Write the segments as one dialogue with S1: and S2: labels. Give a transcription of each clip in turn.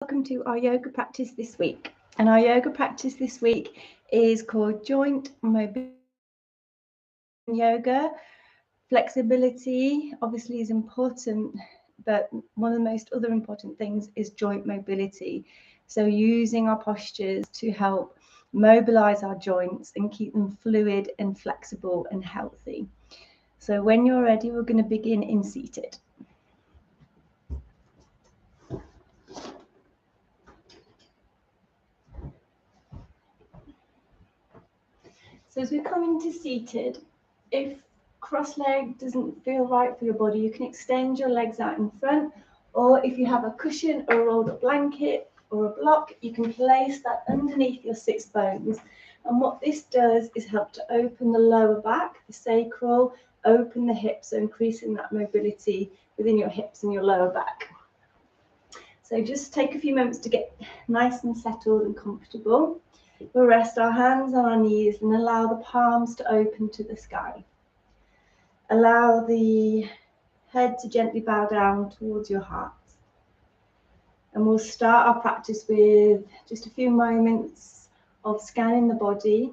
S1: Welcome to our yoga practice this week. And our yoga practice this week is called joint mobility yoga. Flexibility obviously is important, but one of the most other important things is joint mobility. So using our postures to help mobilize our joints and keep them fluid and flexible and healthy. So when you're ready, we're going to begin in seated. So as we come into seated, if cross-leg doesn't feel right for your body, you can extend your legs out in front, or if you have a cushion or a rolled up blanket or a block, you can place that underneath your sits bones. And what this does is help to open the lower back, the sacral, open the hips, so increasing that mobility within your hips and your lower back. So just take a few moments to get nice and settled and comfortable. We'll rest our hands on our knees and allow the palms to open to the sky. Allow the head to gently bow down towards your heart. And we'll start our practice with just a few moments of scanning the body,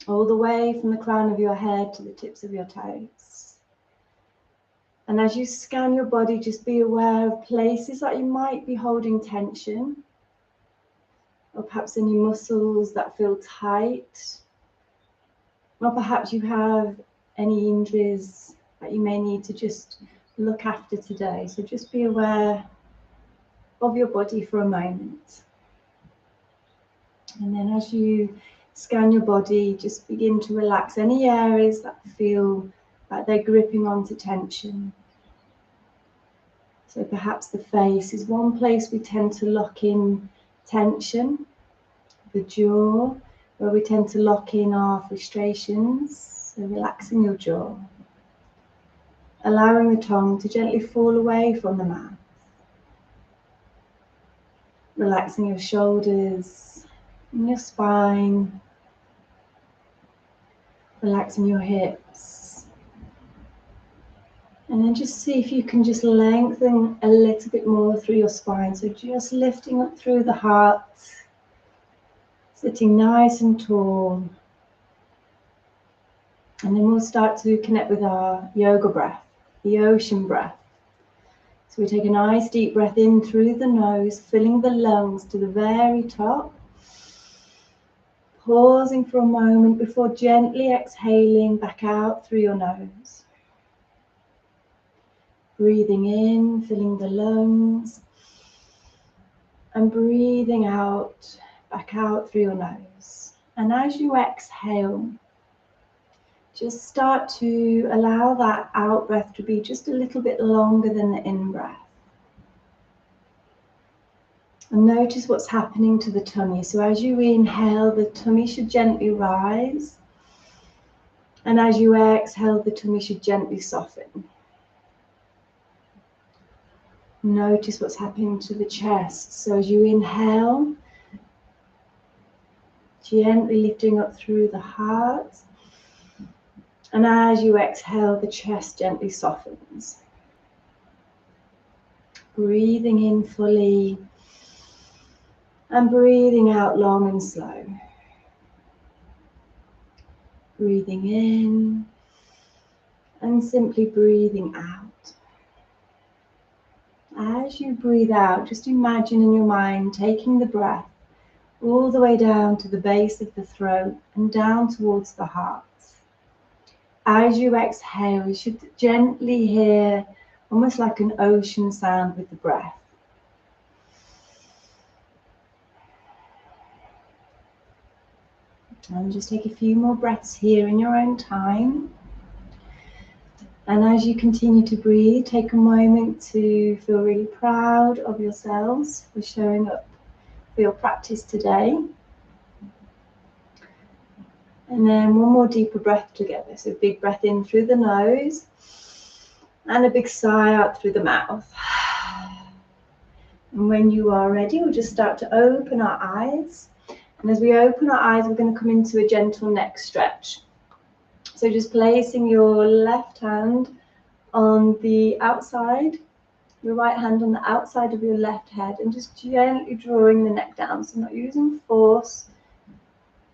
S1: all the way from the crown of your head to the tips of your toes. And as you scan your body, just be aware of places that you might be holding tension, or perhaps any muscles that feel tight, or perhaps you have any injuries that you may need to just look after today. So just be aware of your body for a moment. And then as you scan your body, just begin to relax any areas that feel like they're gripping onto tension. So perhaps the face is one place we tend to lock in tension, the jaw, where we tend to lock in our frustrations, so relaxing your jaw, allowing the tongue to gently fall away from the mouth, relaxing your shoulders and your spine, relaxing your hips, and then just see if you can just lengthen a little bit more through your spine, so just lifting up through the heart, sitting nice and tall. And then we'll start to connect with our yoga breath, the ocean breath. So we take a nice deep breath in through the nose, filling the lungs to the very top. Pausing for a moment before gently exhaling back out through your nose. Breathing in, filling the lungs. And breathing out, back out through your nose. And as you exhale, just start to allow that out breath to be just a little bit longer than the in breath. And notice what's happening to the tummy. So as you inhale, the tummy should gently rise. And as you exhale, the tummy should gently soften. Notice what's happening to the chest. So as you inhale, gently lifting up through the heart. And as you exhale, the chest gently softens. Breathing in fully and breathing out long and slow. Breathing in and simply breathing out. As you breathe out, just imagine in your mind taking the breath all the way down to the base of the throat and down towards the heart. As you exhale, you should gently hear almost like an ocean sound with the breath. And just take a few more breaths here in your own time. And as you continue to breathe, take a moment to feel really proud of yourselves for showing up for your practice today. And then one more deeper breath together. So big breath in through the nose and a big sigh out through the mouth. And when you are ready, we'll just start to open our eyes. And as we open our eyes, we're going to come into a gentle neck stretch. So just placing your left hand on the outside Your right hand on the outside of your left head and just gently drawing the neck down. So not using force,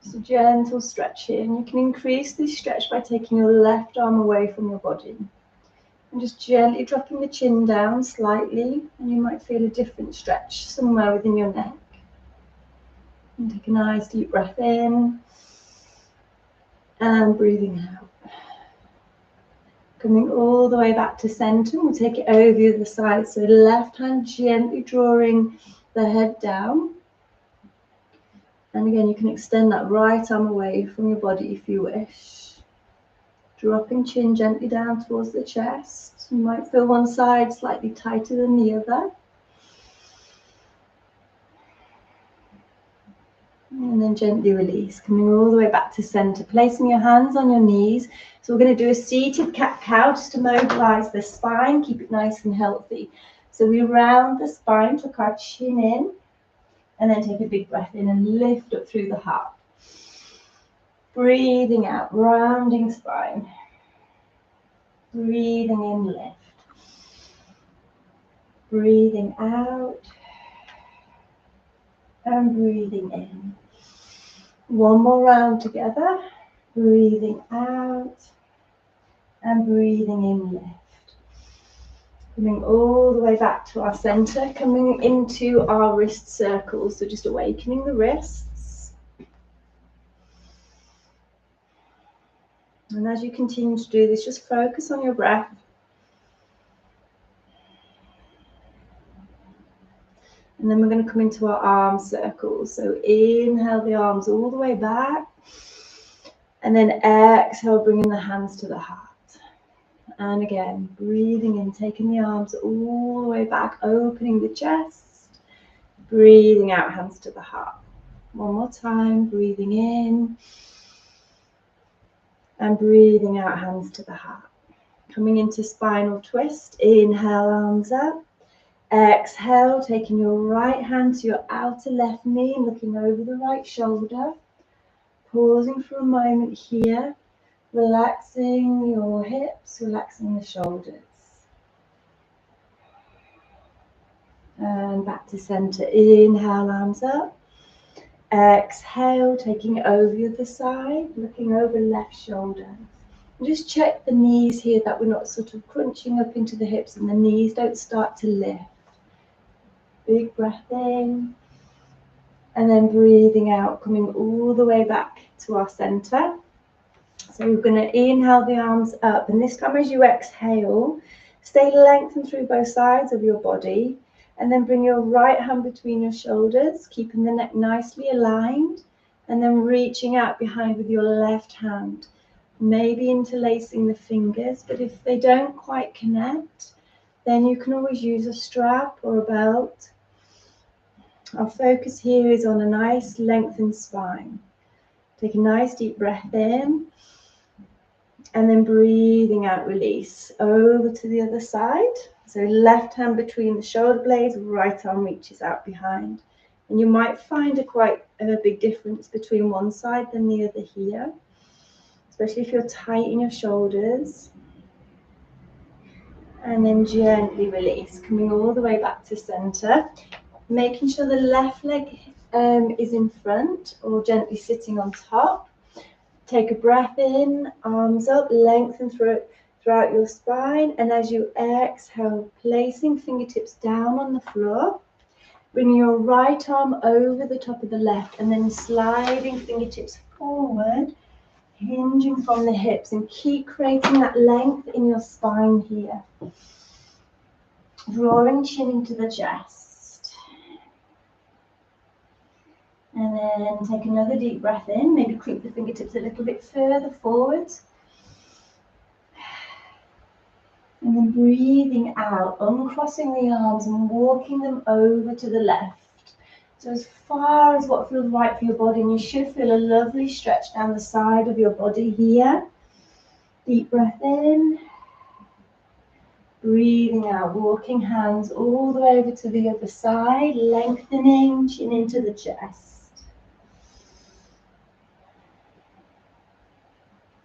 S1: just a gentle stretch here. And you can increase this stretch by taking your left arm away from your body. And just gently dropping the chin down slightly, and you might feel a different stretch somewhere within your neck. And take a nice deep breath in, and breathing out. Coming all the way back to center, we'll take it over the other side. So left hand gently drawing the head down. And again, you can extend that right arm away from your body if you wish. Dropping chin gently down towards the chest. You might feel one side slightly tighter than the other. And then gently release, coming all the way back to center, placing your hands on your knees. So we're going to do a seated cat-cow just to mobilize the spine, keep it nice and healthy. So we round the spine, tuck our chin in, and then take a big breath in and lift up through the heart. Breathing out, rounding spine. Breathing in, lift. Breathing out, and breathing in. One more round together. Breathing out and breathing in, lift. Coming all the way back to our center, coming into our wrist circles. So just awakening the wrists. And as you continue to do this, just focus on your breath. And then we're going to come into our arm circles. So inhale the arms all the way back. And then exhale, bringing the hands to the heart. And again, breathing in, taking the arms all the way back, opening the chest. Breathing out, hands to the heart. One more time, breathing in. And breathing out, hands to the heart. Coming into spinal twist. Inhale, arms up. Exhale, taking your right hand to your outer left knee and looking over the right shoulder. Pausing for a moment here, relaxing your hips, relaxing the shoulders. And back to center. Inhale, arms up. Exhale, taking it over the other side, looking over left shoulder. And just check the knees here that we're not sort of crunching up into the hips and the knees don't start to lift. Big breath in. And then breathing out, coming all the way back to our center. So we're going to inhale the arms up. And this time as you exhale, stay lengthened through both sides of your body. And then bring your right hand between your shoulders, keeping the neck nicely aligned. And then reaching out behind with your left hand. Maybe interlacing the fingers, but if they don't quite connect, then you can always use a strap or a belt. Our focus here is on a nice lengthened spine. Take a nice deep breath in. And then breathing out, release. Over to the other side. So left hand between the shoulder blades, right arm reaches out behind. And you might find quite a big difference between one side than the other here. Especially if you're tight in your shoulders. And then gently release, coming all the way back to center. Making sure the left leg is in front or gently sitting on top. Take a breath in, arms up, lengthen throughout your spine. And as you exhale, placing fingertips down on the floor. Bring your right arm over the top of the left and then sliding fingertips forward, hinging from the hips, and keep creating that length in your spine here. Drawing chin into the chest. And then take another deep breath in, maybe creep the fingertips a little bit further forward. And then breathing out, uncrossing the arms and walking them over to the left. So as far as what feels right for your body, and you should feel a lovely stretch down the side of your body here. Deep breath in. Breathing out, walking hands all the way over to the other side, lengthening, chin into the chest.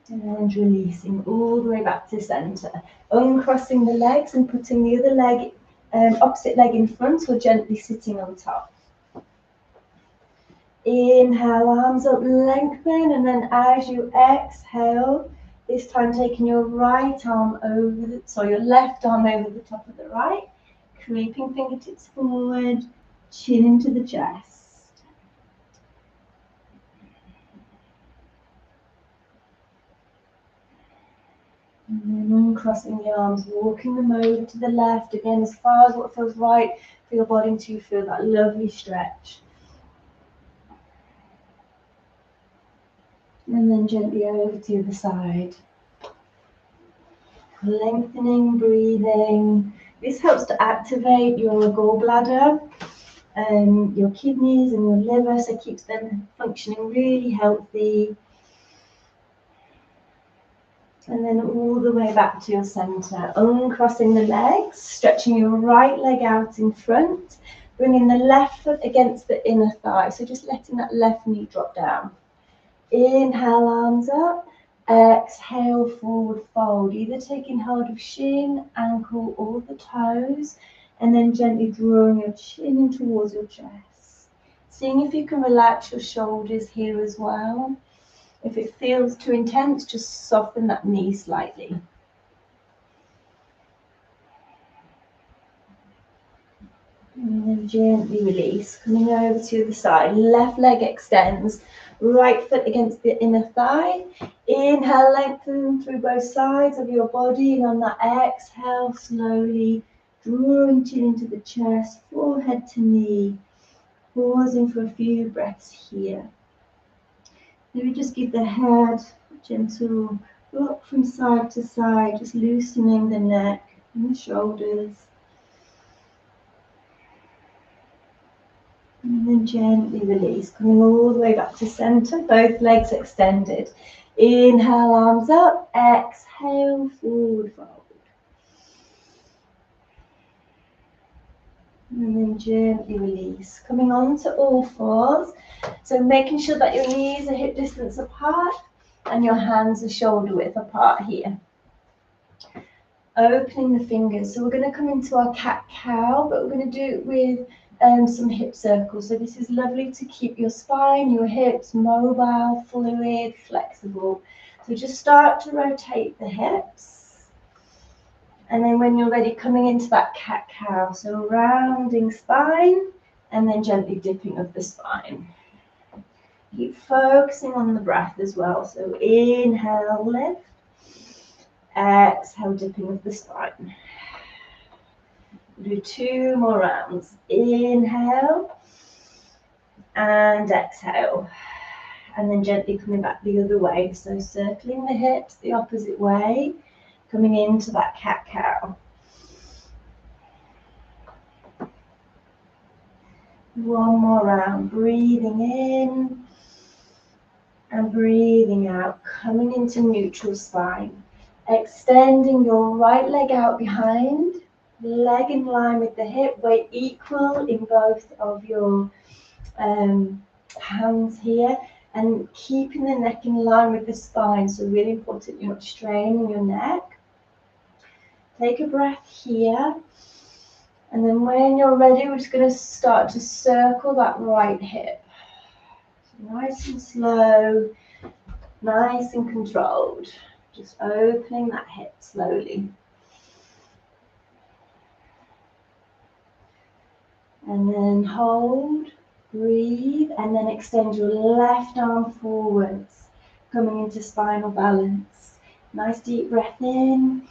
S1: And releasing all the way back to center. Uncrossing the legs and putting the other leg Opposite leg in front or gently sitting on top. Inhale, arms up, lengthen, and then as you exhale, this time taking your right arm over the, sorry, your left arm over the top of the right, creeping fingertips forward, chin into the chest. And then uncrossing the arms, walking them over to the left, again as far as what feels right for your body until you feel that lovely stretch. And then gently over to the other side. Lengthening, breathing. This helps to activate your gallbladder, your kidneys and your liver, so it keeps them functioning really healthy. And then all the way back to your center, uncrossing the legs, stretching your right leg out in front, bringing the left foot against the inner thigh, so just letting that left knee drop down. Inhale, arms up. Exhale, forward fold, either taking hold of shin, ankle, or the toes, and then gently drawing your chin in towards your chest. Seeing if you can relax your shoulders here as well. If it feels too intense, just soften that knee slightly. And then gently release, coming over to the other side. Left leg extends, right foot against the inner thigh. Inhale, lengthen through both sides of your body, and on that exhale, slowly drawing chin into the chest, forehead to knee. Pausing for a few breaths here. Maybe just give the head a gentle rock from side to side, just loosening the neck and the shoulders. And then gently release, coming all the way back to center, both legs extended. Inhale, arms up. Exhale, forward fold. And then gently release, coming onto all fours. So making sure that your knees are hip distance apart and your hands are shoulder width apart here. Opening the fingers. So we're going to come into our cat-cow, but we're going to do it with some hip circles. So this is lovely to keep your spine, your hips mobile, fluid, flexible. So just start to rotate the hips. And then when you're ready, coming into that cat-cow. So rounding spine and then gently dipping of the spine. Keep focusing on the breath as well. So inhale, lift. Exhale, dipping of the spine. Do 2 more rounds. Inhale and exhale. And then gently coming back the other way. So circling the hips the opposite way, coming into that cat-cow. One more round. Breathing in and breathing out. Coming into neutral spine. Extending your right leg out behind. Leg in line with the hip, weight equal in both of your hands here, and keeping the neck in line with the spine. So really important you're not straining your neck. Take a breath here, and then when you're ready, we're just going to start to circle that right hip. So nice and slow, nice and controlled. Just opening that hip slowly. And then hold, breathe, and then extend your left arm forwards, coming into spinal balance. Nice deep breath in,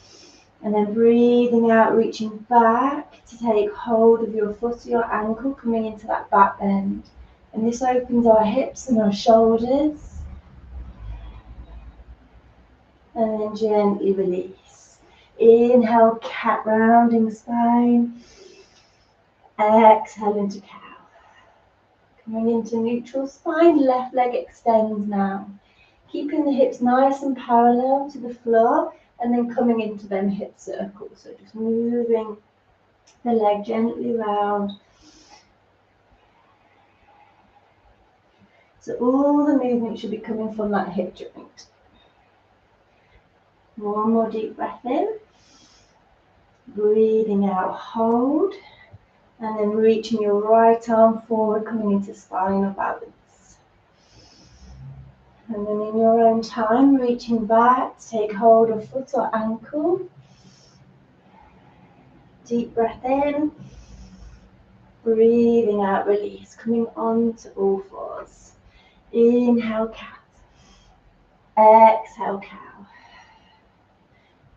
S1: and then breathing out, reaching back to take hold of your foot or your ankle, coming into that back bend. And this opens our hips and our shoulders. And then gently release. Inhale, cat rounding spine. Exhale into cow. Coming into neutral spine, left leg extends now. Keeping the hips nice and parallel to the floor, and then coming into them hip circles. So just moving the leg gently round. So all the movement should be coming from that hip joint. One more deep breath in. Breathing out, hold. And then reaching your right arm forward, coming into spinal balance. And then in your own time, reaching back, take hold of foot or ankle. Deep breath in. Breathing out, release, coming on to all fours. Inhale, cat. Exhale, cow.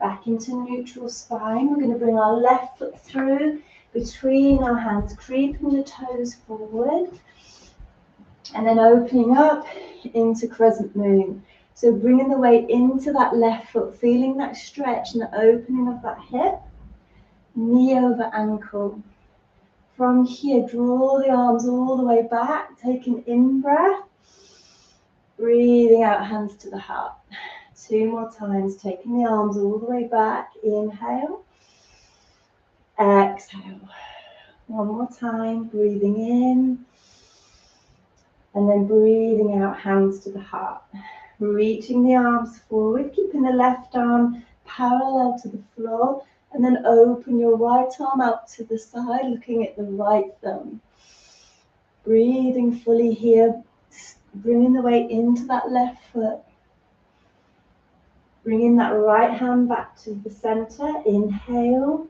S1: Back into neutral spine. We're going to bring our left foot through between our hands, creeping the toes forward. And then opening up into crescent moon. So bringing the weight into that left foot, feeling that stretch and the opening of that hip. Knee over ankle. From here, draw the arms all the way back, take an in-breath. Breathing out, hands to the heart. 2 more times, taking the arms all the way back. Inhale. Exhale. 1 more time, breathing in. And then breathing out, hands to the heart. Reaching the arms forward, keeping the left arm parallel to the floor. And then open your right arm out to the side, looking at the right thumb. Breathing fully here, bringing the weight into that left foot. Bringing that right hand back to the center. Inhale.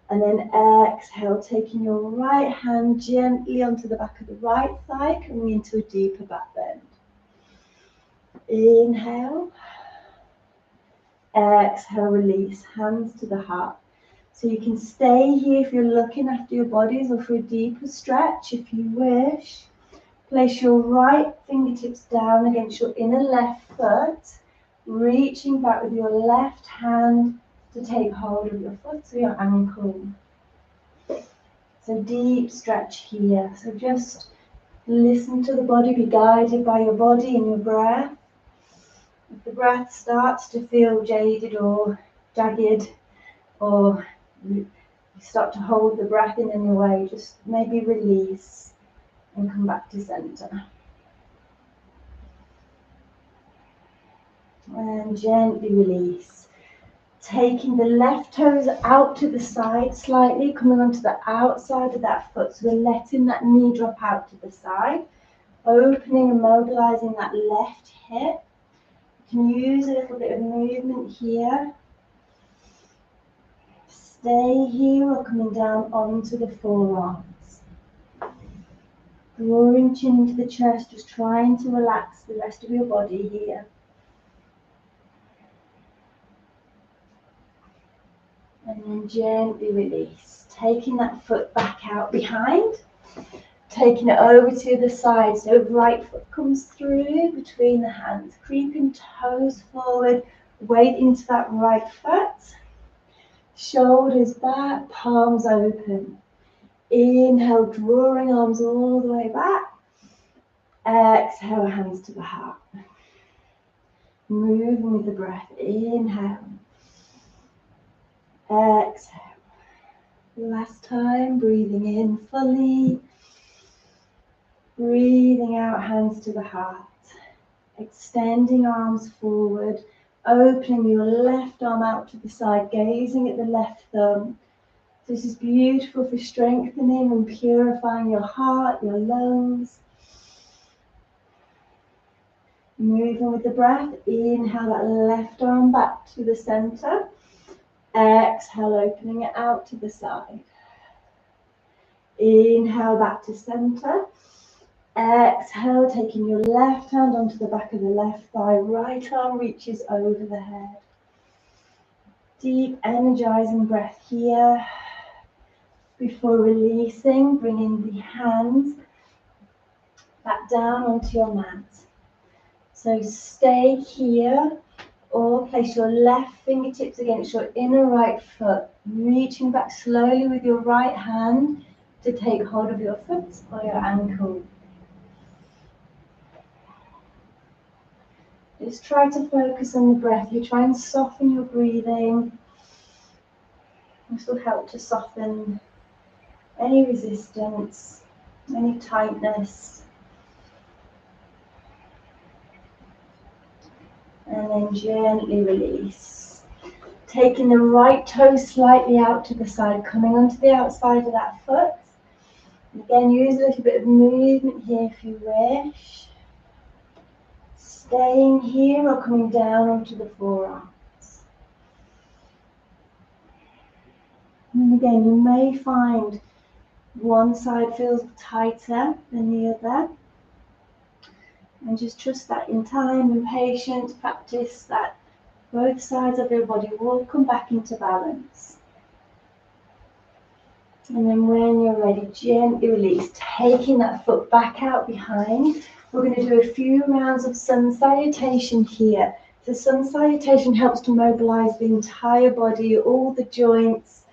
S1: And then exhale, taking your right hand gently onto the back of the right thigh, coming into a deeper back bend. Inhale. Exhale, release, hands to the heart. So you can stay here if you're looking after your bodies or for a deeper stretch if you wish. Place your right fingertips down against your inner left foot, reaching back with your left hand to take hold of your foot or your ankle. So deep stretch here. So just listen to the body, be guided by your body and your breath. If the breath starts to feel jaded or jagged, or you start to hold the breath in any way, just maybe release and come back to center. And gently release. Taking the left toes out to the side slightly, coming onto the outside of that foot. So we're letting that knee drop out to the side. Opening and mobilizing that left hip. You can use a little bit of movement here. Stay here or coming down onto the forearms. Drawing chin into the chest, just trying to relax the rest of your body here. And then gently release. Taking that foot back out behind. Taking it over to the side. So right foot comes through between the hands. Creeping toes forward. Weight into that right foot. Shoulders back, palms open. Inhale, drawing arms all the way back. Exhale, hands to the heart. Moving with the breath. Inhale. Exhale. Last time, breathing in fully. Breathing out, hands to the heart. Extending arms forward. Opening your left arm out to the side, gazing at the left thumb. This is beautiful for strengthening and purifying your heart, your lungs. Moving with the breath. Inhale that left arm back to the center. Exhale, opening it out to the side. Inhale back to center. Exhale, taking your left hand onto the back of the left thigh. Right arm reaches over the head. Deep, energizing breath here. Before releasing, bringing the hands back down onto your mat. So stay here or place your left fingertips against your inner right foot, reaching back slowly with your right hand to take hold of your foot or your ankle. Just try to focus on the breath. You try and soften your breathing. This will help to soften any resistance, any tightness. And then gently release. Taking the right toe slightly out to the side, coming onto the outside of that foot. Again, use a little bit of movement here if you wish. Staying here or coming down onto the forearms. And again, you may find one side feels tighter than the other. And just trust that in time and patience, practice that both sides of your body will come back into balance. And then when you're ready, gently release, taking that foot back out behind. We're going to do a few rounds of sun salutation here. So sun salutation helps to mobilize the entire body, all the joints.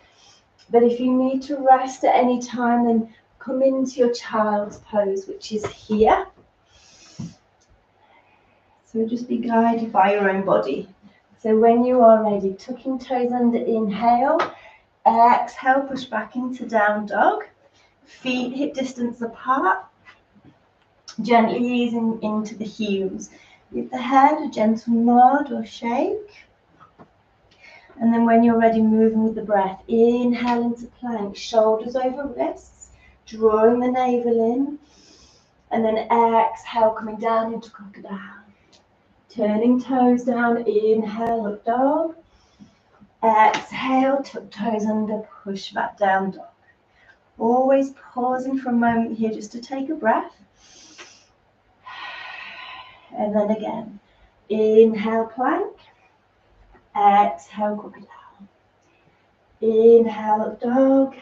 S1: But if you need to rest at any time, then come into your child's pose, which is here. So just be guided by your own body. So when you are ready, tucking toes under, inhale. Exhale, push back into down dog. Feet hip distance apart. Gently easing into the heels. With the head, a gentle nod or shake. And then when you're ready, moving with the breath. Inhale into plank, shoulders over wrists, drawing the navel in. And then exhale, coming down into crocodile. Turning toes down, inhale, up dog. Exhale, tuck toes under, push back down dog. Always pausing for a moment here just to take a breath. And then again, inhale, plank. Exhale, crocodile. Inhale, up dog.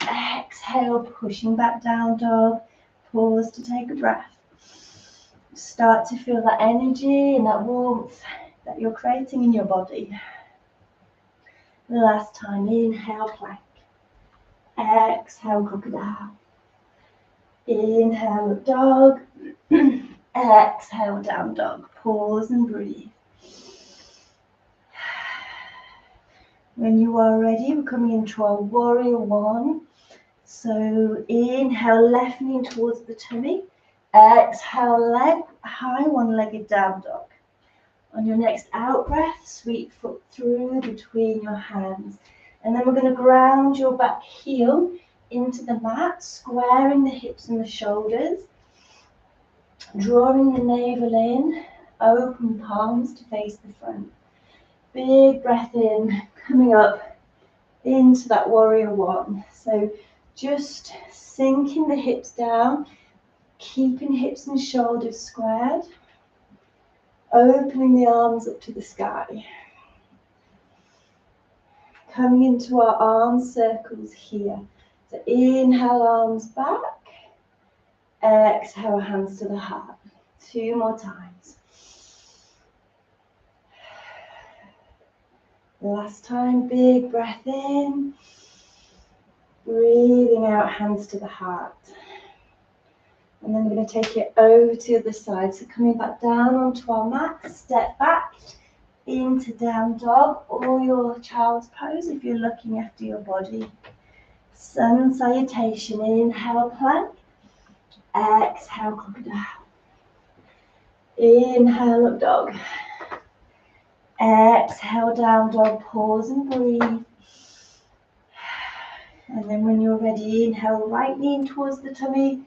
S1: Exhale, pushing back down dog. Pause to take a breath. Start to feel that energy and that warmth that you're creating in your body. Last time, inhale, plank. Exhale, crocodile. Inhale, up dog. Exhale, down dog. Pause and breathe. When you are ready, we're coming into our warrior one. So inhale, left knee towards the tummy. Exhale, leg high, one-legged down dog. On your next out breath, sweep foot through between your hands. And then we're going to ground your back heel into the mat, squaring the hips and the shoulders. Drawing the navel in, open palms to face the front. Big breath in, coming up into that warrior one. So just sinking the hips down, keeping hips and shoulders squared. Opening the arms up to the sky. Coming into our arm circles here. So inhale, arms back. Exhale, hands to the heart. 2 more times. Last time, big breath in. Breathing out, hands to the heart. And then we're going to take it over to the other side. So coming back down onto our mat, step back into down dog or your child's pose if you're looking after your body. Sun salutation, inhale, plank. Exhale, crocodile. Inhale, up dog. Exhale, down dog. Pause and breathe. And then when you're ready, inhale, right knee in towards the tummy.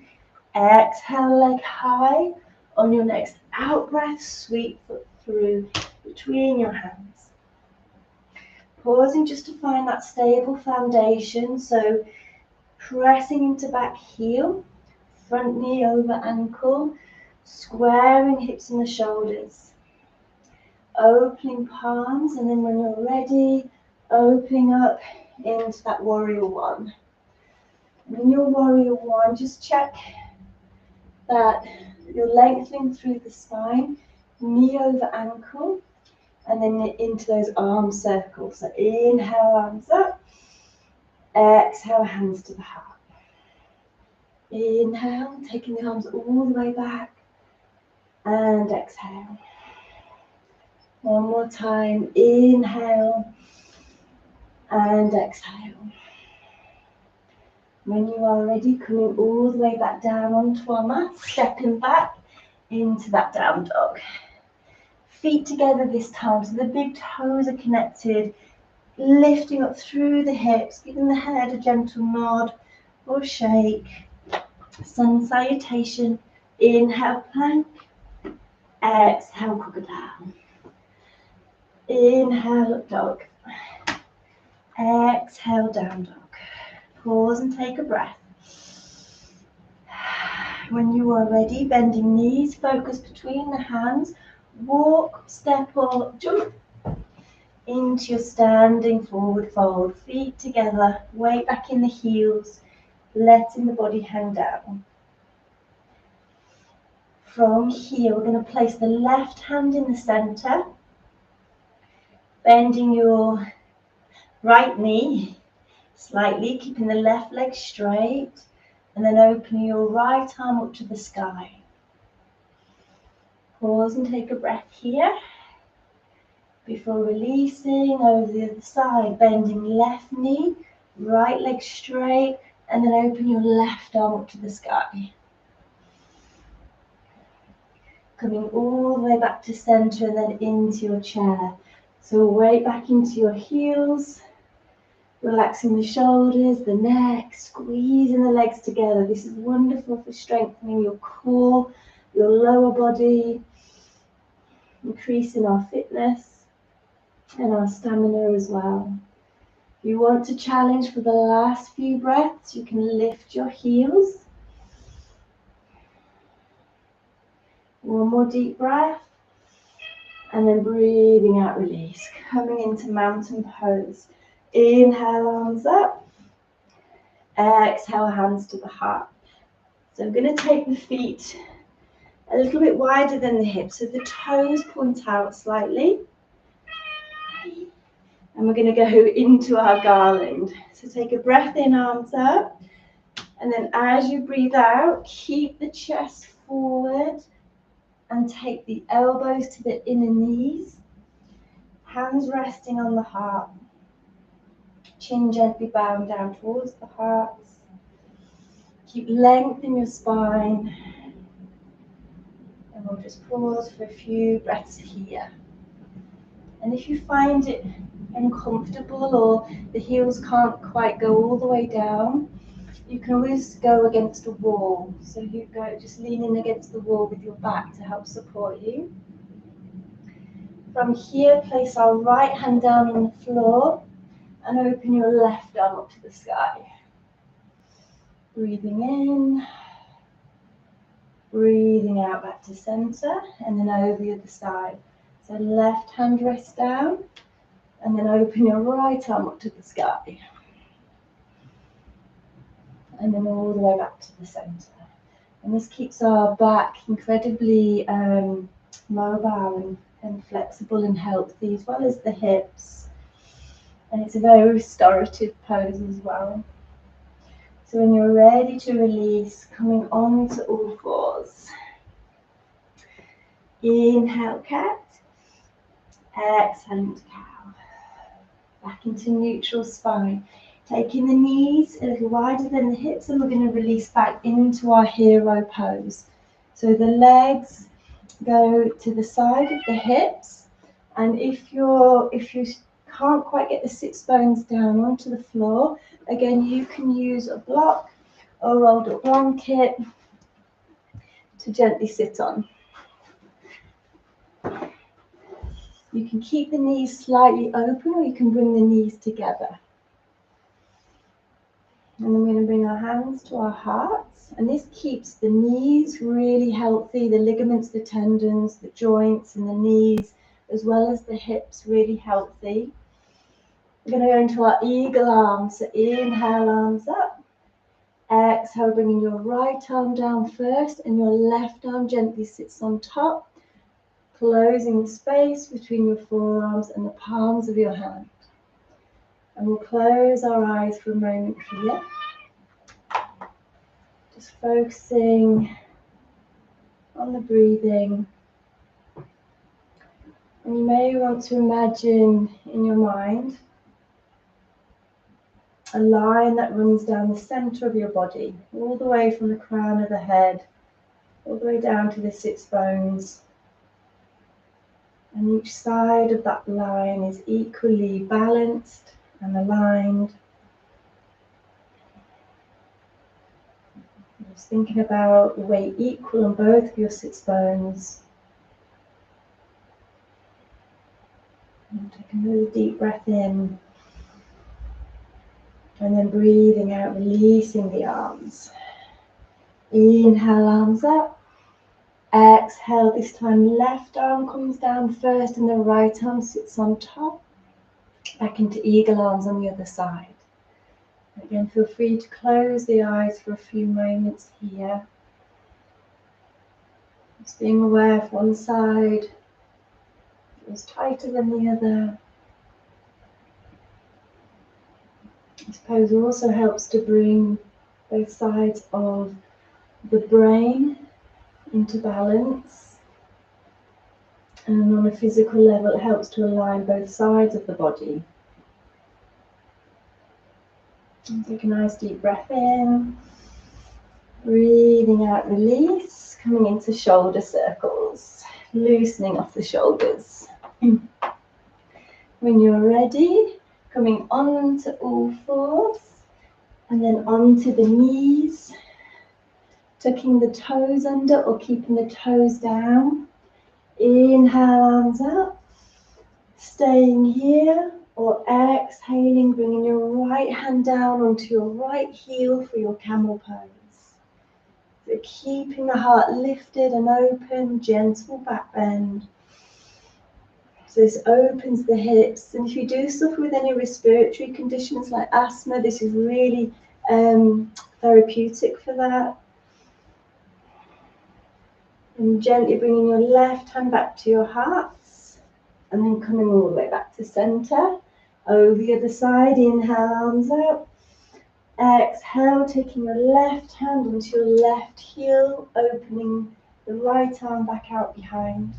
S1: Exhale, leg high. On your next out breath, sweep foot through between your hands. Pausing just to find that stable foundation. So pressing into back heel, front knee over ankle, squaring hips and the shoulders. Opening palms, and then when you're ready, opening up into that warrior one. And in your warrior one, just check that you're lengthening through the spine, knee over ankle, and then into those arm circles. So inhale, arms up. Exhale, hands to the heart. Inhale, taking the arms all the way back. And exhale. One more time. Inhale. And exhale. When you are ready, coming all the way back down onto our mat, stepping back into that down dog. Feet together this time, so the big toes are connected, lifting up through the hips, giving the head a gentle nod or shake. Sun salutation. Inhale, plank. Exhale, crocodile. Inhale, up dog. Exhale, down dog. Pause and take a breath. When you are ready, bending knees, focus between the hands. Walk, step or jump into your standing forward fold. Feet together, weight back in the heels, letting the body hang down. From here, we're going to place the left hand in the center, bending your right knee slightly, keeping the left leg straight, and then opening your right arm up to the sky. Pause and take a breath here before releasing over the other side, bending left knee, right leg straight, and then open your left arm up to the sky. Coming all the way back to center and then into your chair. So weight back into your heels, relaxing the shoulders, the neck, squeezing the legs together. This is wonderful for strengthening your core, your lower body, increasing our fitness and our stamina as well. If you want to challenge for the last few breaths, you can lift your heels. One more deep breath. And then breathing out, release. Coming into mountain pose. Inhale, arms up. Exhale, hands to the heart. So I'm going to take the feet a little bit wider than the hips, so the toes point out slightly. And we're going to go into our garland. So take a breath in, arms up. And then as you breathe out, keep the chest forward and take the elbows to the inner knees. Hands resting on the heart. Chin gently bowing down towards the heart. Keep length in your spine. And we'll just pause for a few breaths here. And if you find it uncomfortable or the heels can't quite go all the way down, you can always go against a wall. So you go just leaning against the wall with your back to help support you. From here, place our right hand down on the floor and open your left arm up to the sky. Breathing in, breathing out back to center, and then over the other side. So left hand rests down, and then open your right arm up to the sky. And then all the way back to the center. And this keeps our back incredibly mobile and flexible and healthy, as well as the hips. And it's a very restorative pose as well. So when you're ready to release, coming on to all fours. Inhale, cat. Exhale into cow. Back into neutral spine. Taking the knees a little wider than the hips, and we're going to release back into our hero pose. So the legs go to the side of the hips, and if you can't quite get the sits bones down onto the floor, again you can use a block or rolled up blanket to gently sit on. You can keep the knees slightly open, or you can bring the knees together. And then we're going to bring our hands to our hearts, and this keeps the knees really healthy, the ligaments, the tendons, the joints and the knees, as well as the hips, really healthy. We're going to go into our eagle arms. So inhale, arms up. Exhale, bringing your right arm down first, and your left arm gently sits on top, closing the space between your forearms and the palms of your hand. And we'll close our eyes for a moment here. Just focusing on the breathing. And you may want to imagine in your mind a line that runs down the center of your body, all the way from the crown of the head, all the way down to the sits bones, And each side of that line is equally balanced and aligned. Just thinking about the weight equal on both of your sits bones. And take another deep breath in. And then breathing out, releasing the arms. Inhale, arms up. Exhale, this time left arm comes down first and the right arm sits on top. Back into eagle arms on the other side. Again, feel free to close the eyes for a few moments here. Just being aware if one side is tighter than the other. I suppose also helps to bring both sides of the brain into balance. And on a physical level, it helps to align both sides of the body. And take a nice deep breath in. Breathing out, release. Coming into shoulder circles. Loosening off the shoulders. When you're ready, coming onto all fours. And then onto the knees. Tucking the toes under or keeping the toes down. Inhale, arms up. Staying here. Or exhaling, bringing your right hand down onto your right heel for your camel pose. So keeping the heart lifted and open, gentle back bend. So this opens the hips. And if you do suffer with any respiratory conditions like asthma, this is really therapeutic for that. And gently bringing your left hand back to your heart. And then coming all the way back to center. Over the other side, inhale, arms up. Exhale, taking your left hand onto your left heel, opening the right arm back out behind.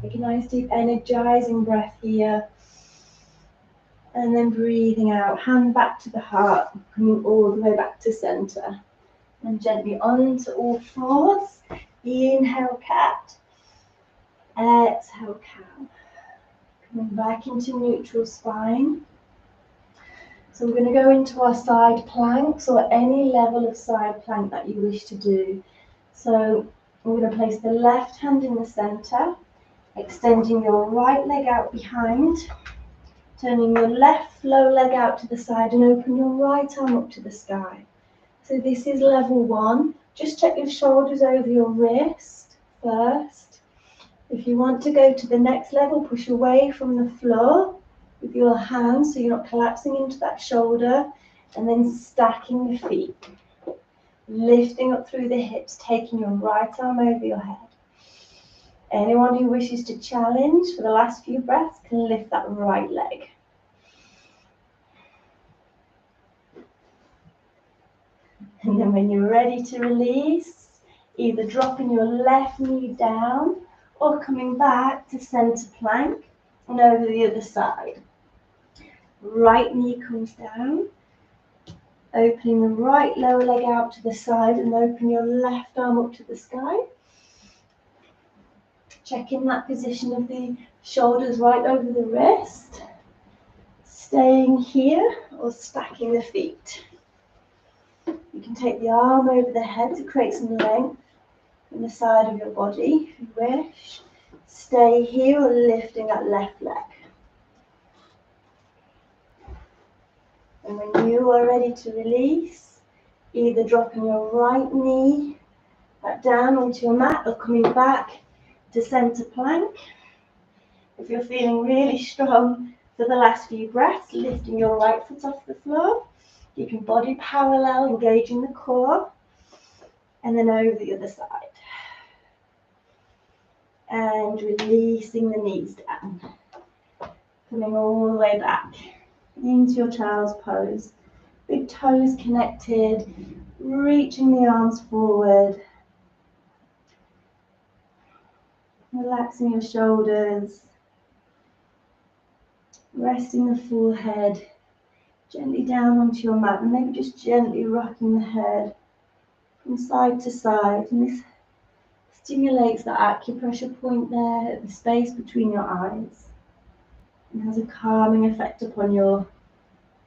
S1: Take a nice deep energizing breath here. And then breathing out, hand back to the heart, coming all the way back to center. And gently onto all fours. Inhale, cat. Exhale, cow. Coming back into neutral spine. So we're going to go into our side planks or any level of side plank that you wish to do. So we're going to place the left hand in the center, extending your right leg out behind, turning your left low leg out to the side and open your right arm up to the sky. So this is level one. Just check your shoulders over your wrist first. If you want to go to the next level, push away from the floor with your hands so you're not collapsing into that shoulder, and then stacking the feet. Lifting up through the hips, taking your right arm over your head. Anyone who wishes to challenge for the last few breaths can lift that right leg. And then when you're ready to release, either dropping your left knee down or coming back to center plank and over the other side. Right knee comes down, opening the right lower leg out to the side and open your left arm up to the sky. Checking that position of the shoulders right over the wrist. Staying here or stacking the feet. You can take the arm over the head to create some length in the side of your body if you wish. Stay here or lifting that left leg. And when you are ready to release, either dropping your right knee back down onto your mat or coming back to center plank. If you're feeling really strong for the last few breaths, lifting your right foot off the floor, keeping body parallel, engaging the core, and then over the other side. And releasing the knees down. Coming all the way back into your child's pose. Big toes connected, reaching the arms forward. Relaxing your shoulders. Resting the forehead gently down onto your mat, and maybe just gently rocking the head from side to side. And this stimulates the acupressure point there at the space between your eyes and has a calming effect upon your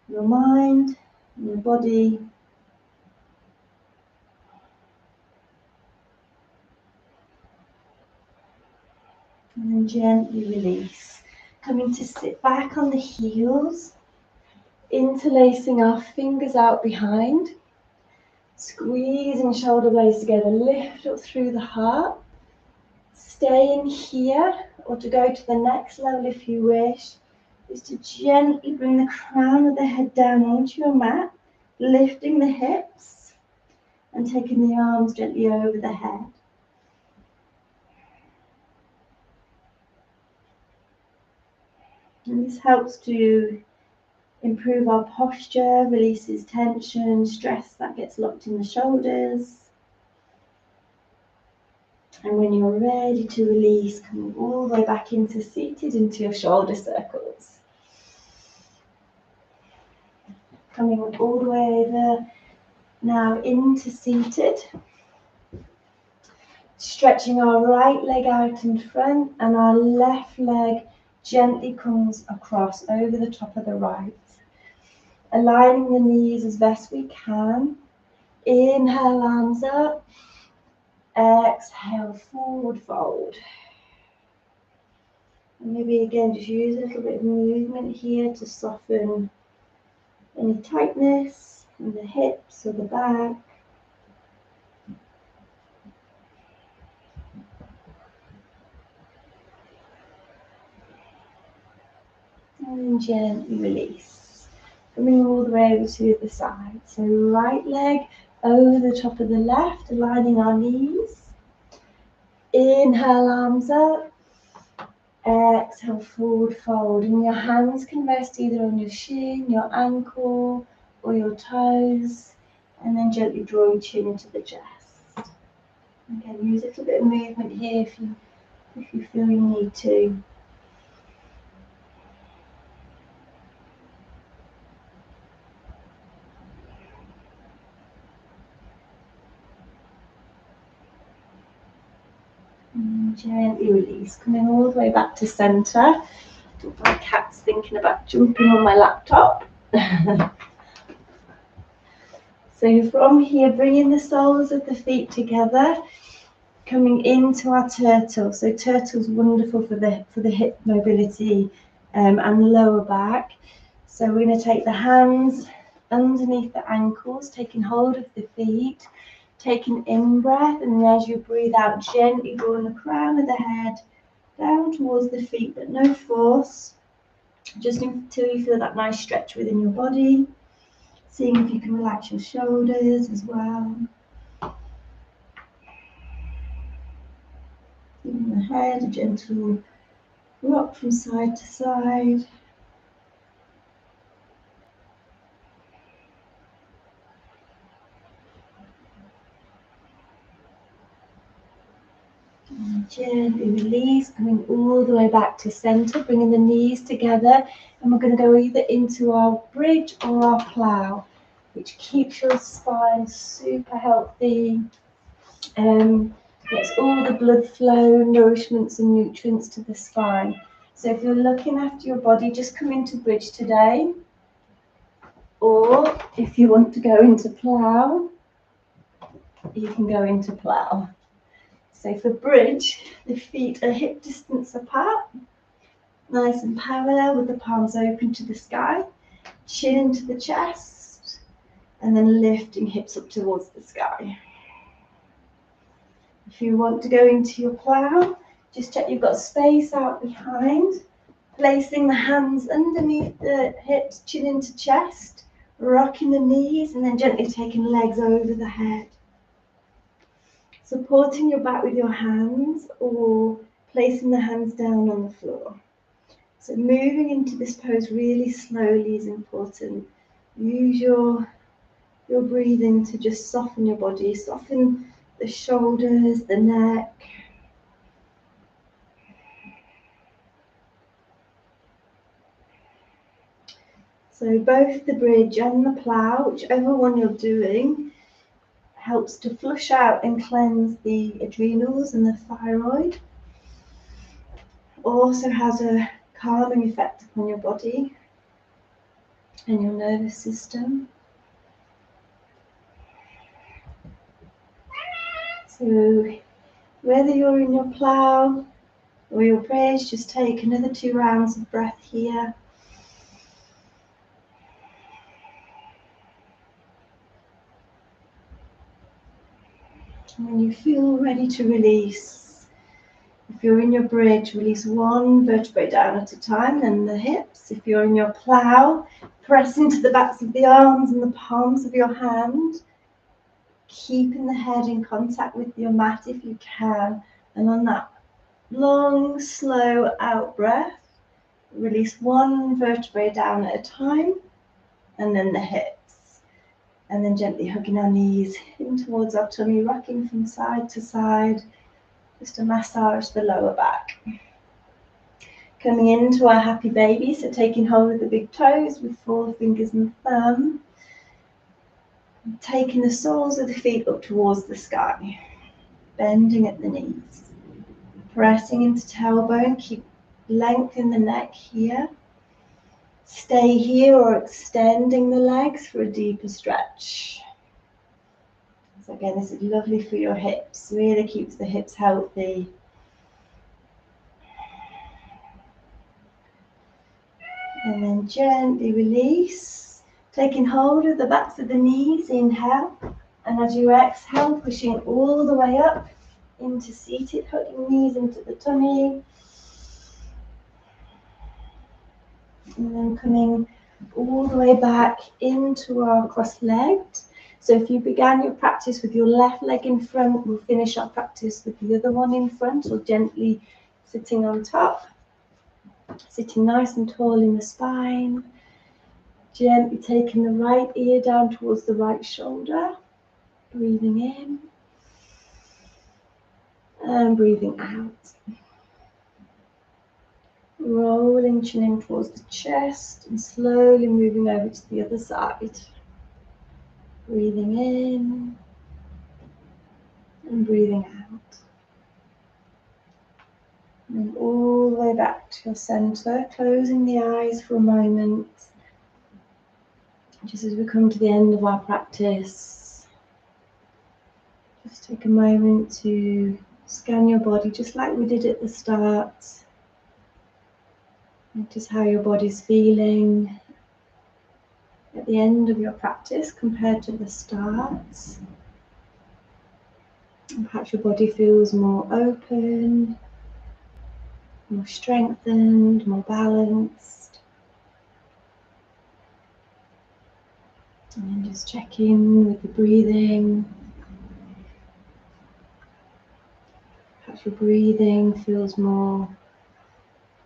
S1: mind and your body. And then gently release. Coming to sit back on the heels, interlacing our fingers out behind, squeezing shoulder blades together, lift up through the heart. Staying here, or to go to the next level if you wish, is to gently bring the crown of the head down onto your mat, lifting the hips and taking the arms gently over the head. And this helps to improve our posture, releases tension, stress that gets locked in the shoulders. And when you're ready to release, coming all the way back into seated, into your shoulder circles. Coming all the way over now into seated. Stretching our right leg out in front and our left leg gently comes across over the top of the right. Aligning the knees as best we can. Inhale, arms up. Exhale, forward fold. And maybe again just use a little bit of movement here to soften any tightness in the hips or the back. And gently release. Coming all the way over to the side. So right leg over the top of the left, aligning our knees. Inhale, arms up. Exhale, forward fold. And your hands can rest either on your shin, your ankle, or your toes. And then gently draw your chin into the chest. Again, use a little bit of movement here if you feel you need to. And gently release, coming all the way back to center. My cat's thinking about jumping on my laptop. So from here, bringing the soles of the feet together, coming into our turtle. So turtle's wonderful for the hip mobility and lower back. So we're going to take the hands underneath the ankles, taking hold of the feet, taking in breath, and then as you breathe out, gently drawing the crown of the head down towards the feet, but no force, just until you feel that nice stretch within your body. Seeing if you can relax your shoulders as well. Giving the head a gentle rock from side to side. And gently release, coming all the way back to center, bringing the knees together. And we're going to go either into our bridge or our plow, which keeps your spine super healthy. Gets all the blood flow, nourishments and nutrients to the spine. So if you're looking after your body, just come into bridge today. Or if you want to go into plow, you can go into plow. So for bridge, the feet are hip distance apart, nice and parallel with the palms open to the sky, chin into the chest, and then lifting hips up towards the sky. If you want to go into your plow, just check you've got space out behind, placing the hands underneath the hips, chin into chest, rocking the knees, and then gently taking legs over the head. Supporting your back with your hands or placing the hands down on the floor. So moving into this pose really slowly is important. Use your breathing to just soften your body, soften the shoulders, the neck. So both the bridge and the plow, whichever one you're doing, helps to flush out and cleanse the adrenals and the thyroid. Also has a calming effect upon your body and your nervous system. So whether you're in your plow or your bridge, just take another 2 rounds of breath here. And when you feel ready to release, if you're in your bridge, release 1 vertebrae down at a time, then the hips. If you're in your plow, press into the backs of the arms and the palms of your hand, keeping the head in contact with your mat if you can. And on that long, slow out breath, release 1 vertebrae down at a time, and then the hips. And then gently hugging our knees in towards our tummy, rocking from side to side, just to massage the lower back. Coming into our happy baby, so taking hold of the big toes with 4 fingers and thumb. Taking the soles of the feet up towards the sky, bending at the knees. Pressing into tailbone, keep length in the neck here. Stay here or extending the legs for a deeper stretch. So again, this is lovely for your hips, really keeps the hips healthy. And then gently release, taking hold of the backs of the knees, inhale. And as you exhale, pushing all the way up into seated, hugging knees into the tummy. And then coming all the way back into our cross-legged. So if you began your practice with your left leg in front, we'll finish our practice with the other one in front, or gently sitting on top. Sitting nice and tall in the spine. Gently taking the right ear down towards the right shoulder. Breathing in. And breathing out. Rolling chin in towards the chest and slowly moving over to the other side. Breathing in and breathing out. And all the way back to your center, closing the eyes for a moment. Just as we come to the end of our practice, just take a moment to scan your body just like we did at the start. Notice how your body's feeling at the end of your practice compared to the start. And perhaps your body feels more open, more strengthened, more balanced. And then just check in with the breathing. Perhaps your breathing feels more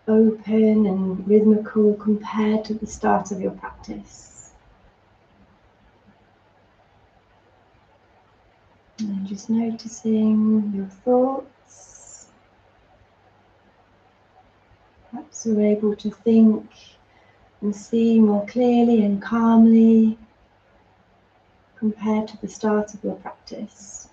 S1: open and rhythmical compared to the start of your practice. And just noticing your thoughts. Perhaps you're able to think and see more clearly and calmly compared to the start of your practice.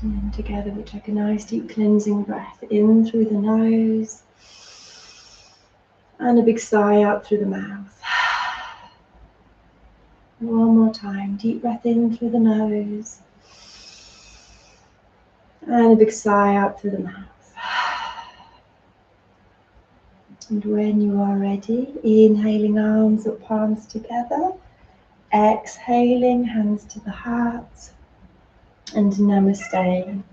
S1: And then together we'll take a nice deep cleansing breath in through the nose and a big sigh out through the mouth. One more time, deep breath in through the nose and a big sigh out through the mouth. And when you are ready, inhaling, arms up, palms together, exhaling, hands to the heart, and Namaste.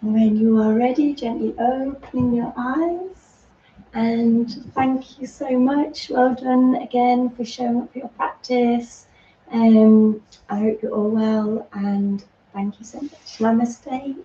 S1: When you are ready, gently opening your eyes. And thank you so much. Well done again for showing up for your practice. I hope you're all well, and thank you so much. Namaste.